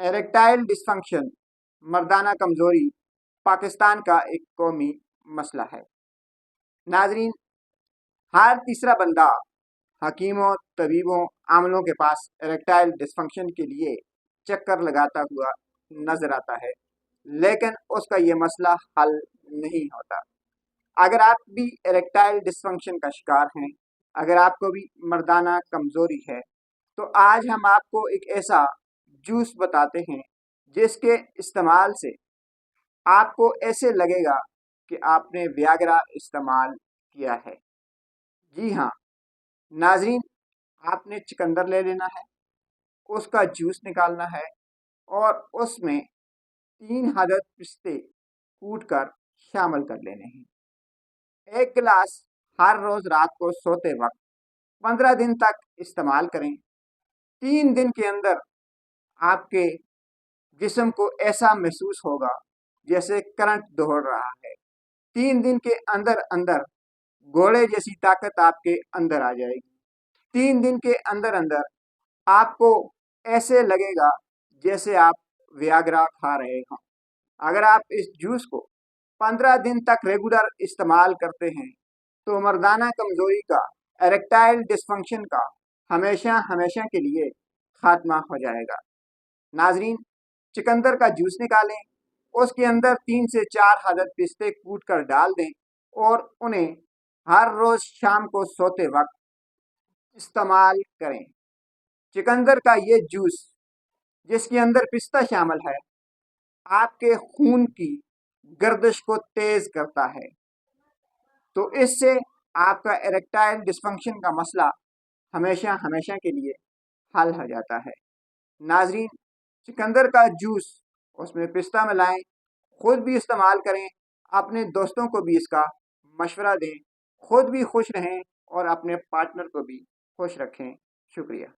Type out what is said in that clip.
Erectile dysfunction مردانہ کمزوری پاکستان کا ایک قومی مسئلہ ہے۔ ناظرین، ہر تیسرا بندہ حکیموں، طبیبوں، عاملوں کے پاس ایریکٹائل ڈسفنکشن کے لیے چکر لگاتا ہوا نظر آتا ہے، لیکن اس کا یہ مسئلہ حل نہیں ہوتا۔ اگر آپ بھی ایریکٹائل ڈسفنکشن کا شکار ہیں، اگر آپ کو بھی مردانہ کمزوری ہے، تو آج ہم آپ کو ایک ایسا جوس بتاتے ہیں جس کے استعمال سے آپ کو ایسے لگے گا کہ آپ نے ویاگرا استعمال کیا ہے۔ جی ہاں ناظرین، آپ نے چکندر لے لینا ہے، اس کا جوس نکالنا ہے اور اس میں 3 عدد پستے کوٹ کر شامل کر لینے ہیں۔ 1 گلاس ہر روز رات کو سوتے وقت 15 دن تک استعمال کریں۔ 3 دن کے اندر آپ کے جسم کو ایسا محسوس ہوگا جیسے کرنٹ دوڑ رہا ہے۔ 3 دن کے اندر اندر گھوڑے جیسی طاقت آپ کے اندر آ جائے گی۔ 3 دن کے اندر اندر آپ کو ایسے لگے گا جیسے آپ ویاگرا کھا رہے ہوں۔ اگر آپ اس جوس کو 15 دن تک ریگولر استعمال کرتے ہیں تو مردانہ کمزوری کا، ایریکٹائل ڈسفنکشن کا ہمیشہ ہمیشہ کے لیے خاتمہ ہو جائے گا۔ ناظرین، چکندر کا جوس نکالیں، اس کے اندر 3 سے 4 عدد پستے کوٹ کر ڈال دیں اور انہیں ہر روز شام کو سوتے وقت استعمال کریں۔ چکندر کا یہ جوس جس کے اندر پستہ شامل ہے، آپ کے خون کی گردش کو تیز کرتا ہے، تو اس سے آپ کا ایریکٹائل ڈسفنکشن کا مسئلہ ہمیشہ ہمیشہ کے لیے حل ہو جاتا ہے۔ ناظرین، چکندر کا جوس اس میں پستہ ملائیں، خود بھی استعمال کریں، اپنے دوستوں کو بھی اس کا مشورہ دیں، خود بھی خوش رہیں اور اپنے پارٹنر کو بھی خوش رکھیں۔ شکریہ۔